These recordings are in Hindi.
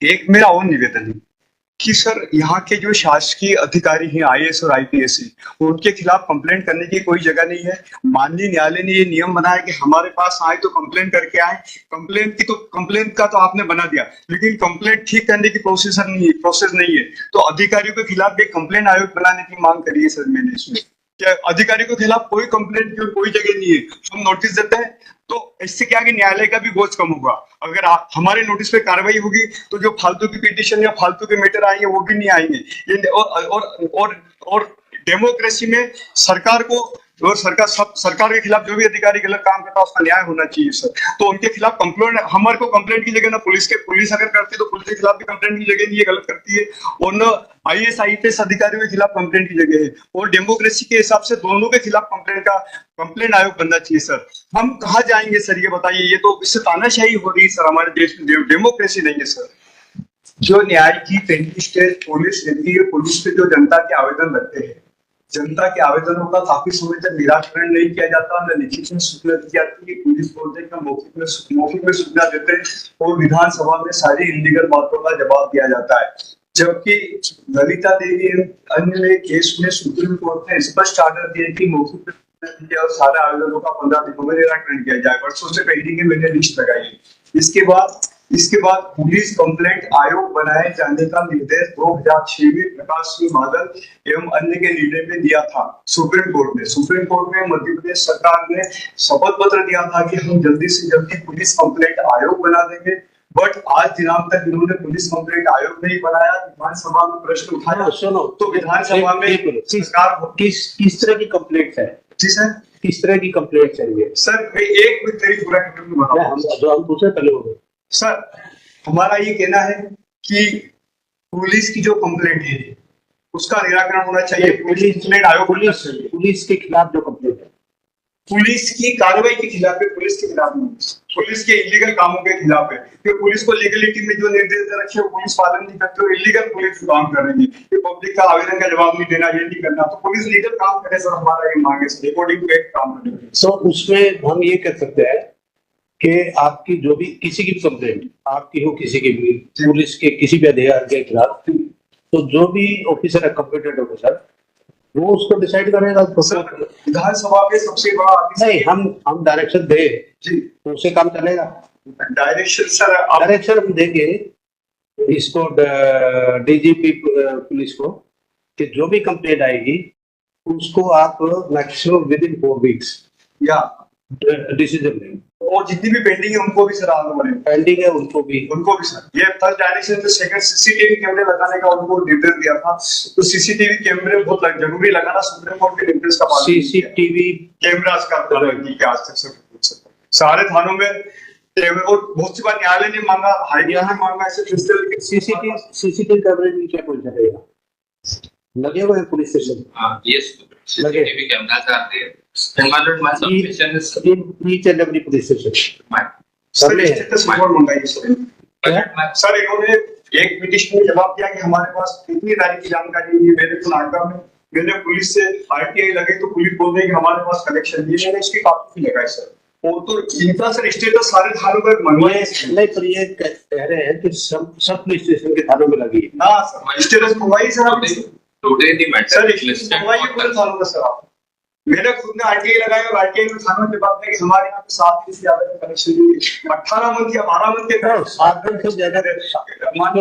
एक मेरा और निवेदन है कि सर यहाँ के जो शासकीय अधिकारी हैं आईएएस और आईपीएस हैं उनके खिलाफ कंप्लेंट करने की कोई जगह नहीं है। माननीय न्यायालय ने ये नियम बनाया कि हमारे पास आए तो कंप्लेंट करके आए। कंप्लेंट का तो आपने बना दिया, लेकिन कंप्लेंट ठीक करने की प्रोसेस नहीं है। तो अधिकारियों के खिलाफ भी कंप्लेंट आयोग बनाने की मांग करी है सर मैंने इसमें। क्या अधिकारियों के खिलाफ कोई कंप्लेंट की कोई जगह नहीं है? हम नोटिस देते हैं तो इससे क्या कि न्यायालय का भी बोझ कम होगा। अगर हमारे नोटिस पे कार्रवाई होगी तो जो फालतू की पिटीशन या फालतू के मैटर आएंगे वो भी नहीं आएंगे। ये और डेमोक्रेसी में सरकार को और सरकार के खिलाफ जो भी अधिकारी गलत काम करता है उसका न्याय होना चाहिए सर। तो उनके खिलाफ कंप्लेंट, हमारे को कंप्लेंट की जगह ना पुलिस अगर करती है तो पुलिस के खिलाफ भी कंप्लेंट की जगह नहीं है, गलत करती है। और न आईएएस आईपीएस अधिकारियों के खिलाफ कंप्लेंट की जगह है। और डेमोक्रेसी के हिसाब से दोनों के खिलाफ कंप्लेंट आयोग बनना चाहिए सर। हम कहाँ जाएंगे सर, ये बताइए? ये तो इससे तानाशाही हो रही है सर, हमारे देश में डेमोक्रेसी नहीं है सर। जो न्याय की पहली स्टेज पुलिस रहती है, पुलिस पे जो जनता के आवेदन लगते हैं, जनता के आवेदनों का काफी समय तक निराकरण नहीं किया जाता, न लिखित में सूचना दी जाती है। पुलिस बोलते हैं मौखिक में सूचना देते हैं और विधानसभा में सारी इलीगल बातों का जवाब दिया जाता है। जबकि ललिता देवी अन्य में केस में सुप्रीम कोर्ट ने स्पष्ट आर्डर दिया कि मौखिक में और सारे आवेदनों का 15 दिनों में निराकरण किया जाए। वर्षों से पेंडिंग है, मैंने लिस्ट लगाई है। इसके बाद पुलिस कंप्लेंट आयोग बनाए जाने का निर्देश 2006 में प्रकाश सिंह बादल एवं अन्य के निर्णय में दिया था सुप्रीम कोर्ट में मध्य प्रदेश सरकार ने शपथ पत्र दिया था कि हम जल्दी से जल्दी पुलिस कंप्लेंट आयोग बना देंगे। बट आज दिनांक तक इन्होंने पुलिस कंप्लेंट आयोग नहीं बनाया। विधानसभा में प्रश्न उठाया, किस तरह की कंप्लेंट है? जी सर, किस तरह की कंप्लेंट चाहिए सर? मैं एक मिनट तेरी पूरा हम पूछे पहले हो गए सर। हमारा ये कहना है कि पुलिस की जो कंप्लेंट है उसका निराकरण होना चाहिए। पुलिस के खिलाफ जो कंप्लेंट है, पुलिस की कार्रवाई के खिलाफ है, पुलिस के खिलाफ नहीं, पुलिस के इलीगल कामों के खिलाफ है। कि पुलिस को लीगलिटी में जो निर्देश दे रखे पुलिस पालन नहीं करते और इलीगल पुलिस काम कर रही है। कि पब्लिक का आवेदन का जवाब नहीं देना, ये नहीं करना, तो पुलिस लीगल काम करे सर। हमारा ये मांग है अकॉर्डिंग टू एक्ट काम करे। सो उसमें हम ये कह सकते हैं कि आपकी जो भी किसी की भी कंप्लेंट आपकी हो, किसी की भी पुलिस के किसी भी अधिकारी के खिलाफ, तो जो भी ऑफिसर है, कंप्यूटेड ऑफिसर, वो उसको डिसाइड करेगा। विधानसभा में सबसे बड़ा नहीं, हम डायरेक्शन दे तो उसे काम चलेगा। डायरेक्शन हम देंगे इसको डीजीपी पुलिस को कि जो भी कंप्लेंट आएगी उसको आप मैक्सिमम विद इन 4 वीक्स या डिसीजन लेंगे। और जितनी भी पेंडिंग है उनको भी सर आगे बढ़े। पेंडिंग है उनको भी सर। ये फर्स्ट डायरेक्शन से सेकंड सीसीटीवी कैमरे लगाने का उनको निर्देश दिया था। तो सीसीटीवी कैमरे बहुत जरूरी लगाना सुप्रीम कोर्ट के निर्देश का पालन। सीसीटीवी कैमरास का आज तक सर सारे थानों में। और बहुत सी बार न्यायालय ने मांगा, हाईकोर्ट ने मांगा ऐसे सीसीटीवी कैमरे की क्या पोजीशन रहेगा? लगे हुए police station? yes, CCTV cameras are there. Standard my submission is each and every police station. Sir इन्होंने एक पिटीशन में जवाब दिया कि हमारे पास इतनी तारीख की जानकारी नहीं है। मेरे कर्नाटका में मैंने पुलिस से आरटीआई लगे तो पुलिस बोल रही है कि हमारे पास कलेक्शन नहीं है। मैंने इसकी काफी लगाई सर। और तो इनका सर स्टेटस सारे थानों पर मनवाए नहीं, पर ये कह रहे हैं कि सब पुलिस स्टेशन के थानों में लगी है ना सर। स्टेटस मंगवाई सर आप today the matter is listed. मंगवाइए पूरे थानों का सर आप। मैंने खुद ने आरटीआई लगाया और आरटीआई में थानों के बाद में हमारे यहाँ पे 7 दिन से ज्यादा कलेक्शन नहीं है। 18 मंथ या 12 मंथ के 7 दिन से ज्यादा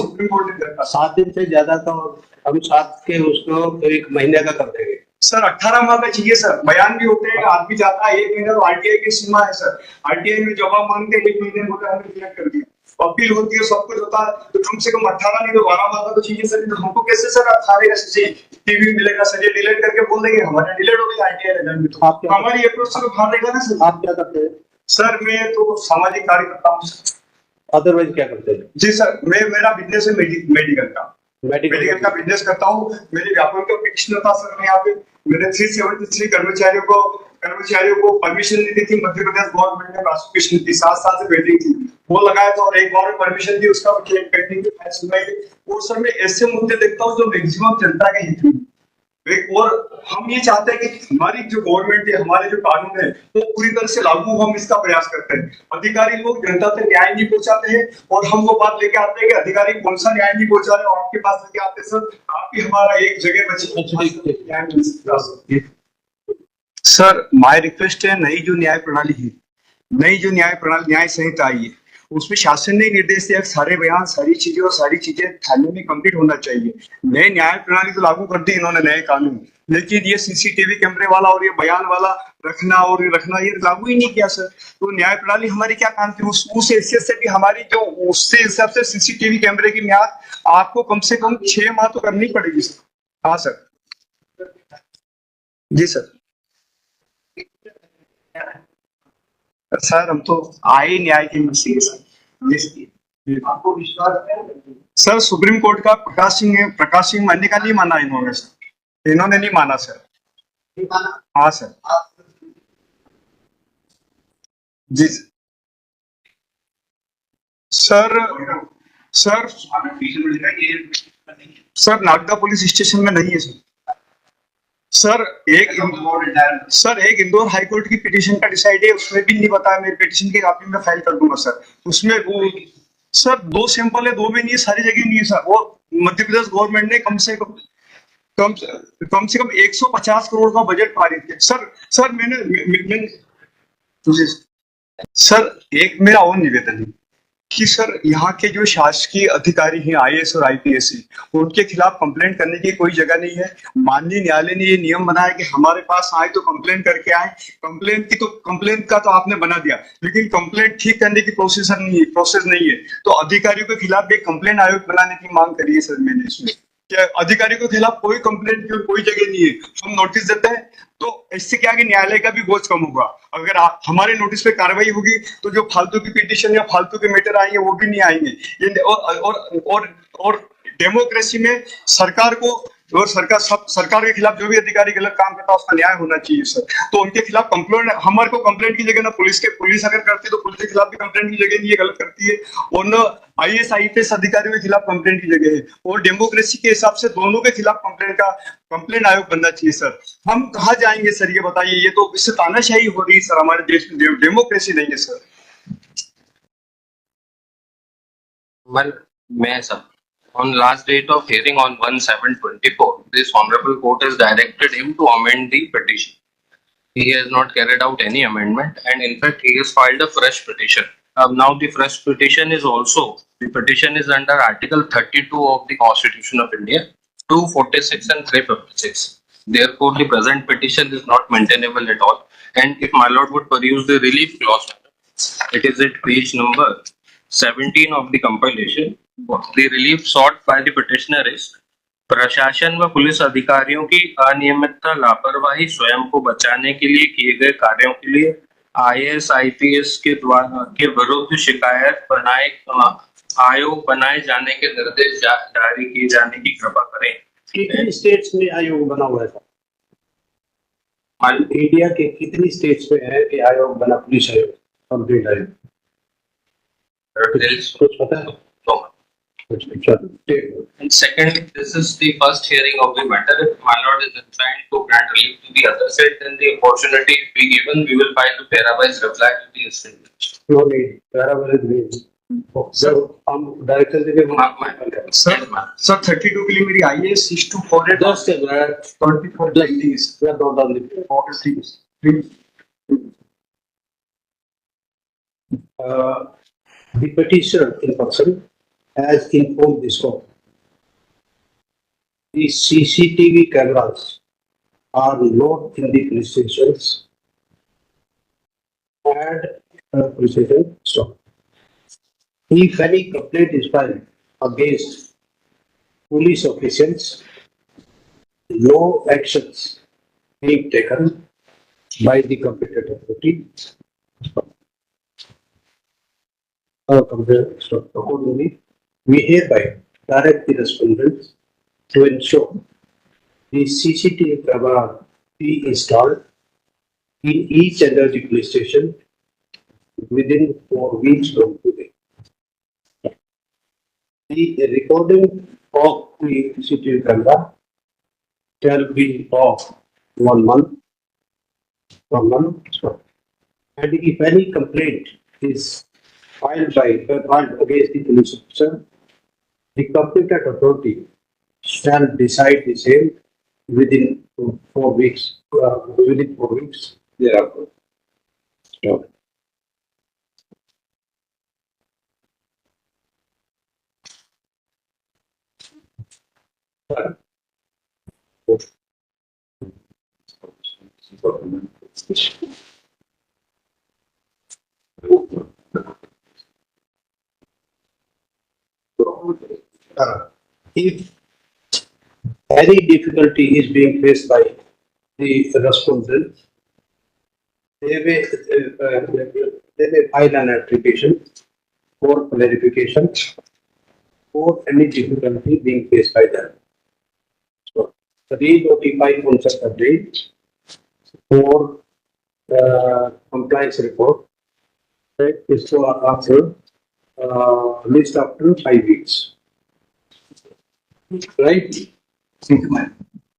सुप्रीम कोर्ट ने देखा 7 दिन से ज्यादा तो हम 7 के उसको 1 महीने का कर देंगे सर। 18 माह का चाहिए सर। बयान भी होते हैं, आदमी जाता है 1 महीना, तो आरटीआई की सीमा है सर। आरटीआई में जवाब मांगते 1 महीने में हमने क्लियर कर दिया। अपील होती है, सब कुछ होता है, तो कम से कम 18 नहीं तो 12 माह का तो चाहिए सर। तो हमको कैसे सर सारे टीवी मिलेगा सर? ये डिलीट करके बोल देंगे हमारे डिलीट हो गई आरटीआई रिजल्ट में, तो हमारी अप्रोच से उठा देगा ना सर। आप क्या करते हैं सर? मैं तो सामाजिक कार्य करता हूँ। अदरवाइज क्या करते हैं? जी सर, मेरा बिजनेस है मेडिकल का बिजनेस करता हूँ। मेरे व्यापार का पिटिशन था सर। मैं यहाँ पे मैंने 373 कर्मचारियों को परमिशन दी थी मध्य प्रदेश गवर्नमेंट ने। प्रॉसिक्यूशन की 7 साल से पेंडिंग थी, वो लगाया था और एक बार में परमिशन दी, उसका पेंडिंग थी। और सर मैं ऐसे मुद्दे देखता हूँ जो मैक्सिमम जनता के हित में। और हम ये चाहते हैं कि हमारी जो गवर्नमेंट है, हमारे जो कानून है, वो पूरी तरह से लागू हो, हम इसका प्रयास करते हैं। अधिकारी लोग जनता तक न्याय नहीं पहुंचाते हैं और हम वो बात लेके आते हैं कि अधिकारी कौन सा न्याय नहीं पहुंचा रहे, और आपके पास लेके आते हैं सर, आप भी हमारा एक जगह बचे न्याय मिल सकता है। सर माय रिक्वेस्ट है, नई जो न्याय प्रणाली है, नई जो न्याय प्रणाली न्याय संहिता आई है, उसमें शासन ने निर्देश दिया कि सारे बयान, सारी चीजें और सारी चीजें थाने में कंप्लीट होना चाहिए। नए न्याय प्रणाली तो लागू कर दी इन्होंने, नए कानून, लेकिन ये सीसीटीवी कैमरे वाला और ये बयान वाला रखना ये लागू ही नहीं किया सर। तो न्याय प्रणाली हमारी क्या काम थी उस हैसियत से भी हमारी जो उससे हिसाब से सीसीटीवी कैमरे की म्याद आपको कम से कम 6 माह तो करनी पड़ेगी सर। हाँ सर, जी सर। सर हम तो आए न्याय के मसीह सर। आपको विश्वास है सर? सुप्रीम कोर्ट का प्रकाश सिंह मानने का नहीं माना इन्होंने सर, इन्होंने नहीं माना सर। हाँ सर, जी sir. Sir sir Nagda police station में नहीं है सर। सर एक इंदौर हाईकोर्ट की पिटीशन का डिसाइड है, उसमें भी नहीं बताया। मेरी पिटीशन की कॉपी में फाइल कर दूंगा सर। उसमें वो सर 2 सैंपल है, 2 में नहीं है, सारी जगह नहीं है सर। वो मध्य प्रदेश गवर्नमेंट ने कम से कम 150 करोड़ का बजट पारित किया सर। मैंने सर एक मेरा और निवेदन है कि सर यहाँ के जो शासकीय अधिकारी हैं, आईएएस और आईपीएस, उनके खिलाफ कंप्लेंट करने की कोई जगह नहीं है। माननीय न्यायालय ने ये नियम बनाया कि हमारे पास आए तो कंप्लेंट करके आए। कंप्लेंट का तो आपने बना दिया, लेकिन कंप्लेंट ठीक करने की प्रोसेस नहीं है। तो अधिकारियों के खिलाफ भी कंप्लेंट आयोग बनाने की मांग करी है सर मैंने इसमें। क्या अधिकारियों के खिलाफ कोई कंप्लेंट की कोई जगह नहीं है? हम नोटिस देते हैं तो इससे क्या कि न्यायालय का भी बोझ कम होगा। अगर हमारे नोटिस पे कार्रवाई होगी तो जो फालतू की पिटीशन या फालतू के मैटर आएंगे वो भी नहीं आएंगे। ये और डेमोक्रेसी में सरकार को और सरकार के खिलाफ जो भी अधिकारी गलत काम करता है उसका न्याय होना चाहिए सर। तो उनके खिलाफ कंप्लेंट, हमारे को कंप्लेंट की जगह ना पुलिस अगर करती है तो पुलिस के खिलाफ भी कंप्लेंट की जगह नहीं है, गलत करती है। और न आईएएस आईपीएस अधिकारियों के खिलाफ कंप्लेंट की जगह है। और डेमोक्रेसी के हिसाब से दोनों के खिलाफ कंप्लेंट आयोग बनना चाहिए सर। हम कहाँ जाएंगे सर, ये बताइए? ये तो इससे तानाशाही हो रही है सर, हमारे देश में डेमोक्रेसी नहीं है sir. On last date of hearing on 1/7/24, this honorable court has directed him to amend the petition. He has not carried out any amendment, and in fact he has filed a fresh petition. Now the fresh petition is under Article 32 of the Constitution of India, 246 and 356. Therefore the present petition is not maintainable at all. And if my lord would peruse the relief clause, it is at page number 17 of the compilation. The relief sought by the petitioner is प्रशासन व पुलिस अधिकारियों की अनियमितता, लापरवाही, स्वयं को बचाने के लिए किए गए कार्यों के लिए आईएएस आईपीएस के विरुद्ध शिकायत आयोग बनाए जाने के निर्देश जारी किए जाने की कृपा करें। कितनी स्टेट्स में आयोग बना हुआ है? इंडिया के कितनी स्टेट्स में है कि आयोग बना, पुलिस आयोग, कंप्लीट आयोग? कुछ पता है? And second, this is the first hearing of the matter. If my lord is inclined to grant relief to the other side, then the opportunity be given. We will file a para-wise reply to the estate. No need. Para-wise means. So, हम डायरेक्टर देंगे सर 32 के लिए मेरी आईएएस 6248 10 से 24 days या 2 डाल the petitioner in person has informed this court. The CCTV cameras are not in the police stations and police station stop. If any complaint is filed against police officials, no actions being taken by the competent authority. Accordingly, we hereby direct the respondents to ensure the CCTV camera be installed in each and every police station within 4 weeks from today. The recording of the CCTV camera shall be of 1 month. And if any complaint is filed against the police officer, the competent authority shall decide the same within 4 weeks. Within 4 weeks thereafter. So, if any difficulty is being faced by the respondent, they may file an application for clarification for any difficulty being faced by them. So, re-notify on such a date for compliance report. Right, is so after list after 5 weeks. Right? Thank you, ma'am.